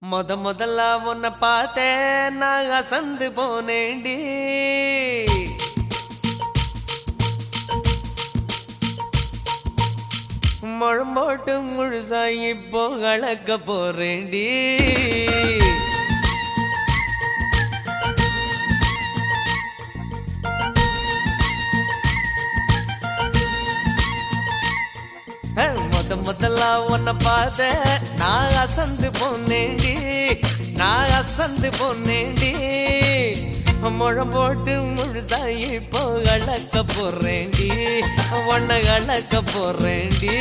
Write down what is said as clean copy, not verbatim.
முதல்ல உன்னை பார்த்தேன் நான் அசந்து போனேண்டி. முழம்போட்டு முழுசா இப்போ கலக்க போறேண்டி. முதல்ல உன்னை பார்த்தேன் நான் அசந்து போனேண்டி. நான் அசந்து போனேண்டி. முழம் போட்டு முழுசா இப்போ கலக்க போறேண்டி. உன்னை கலக்க போறேண்டி.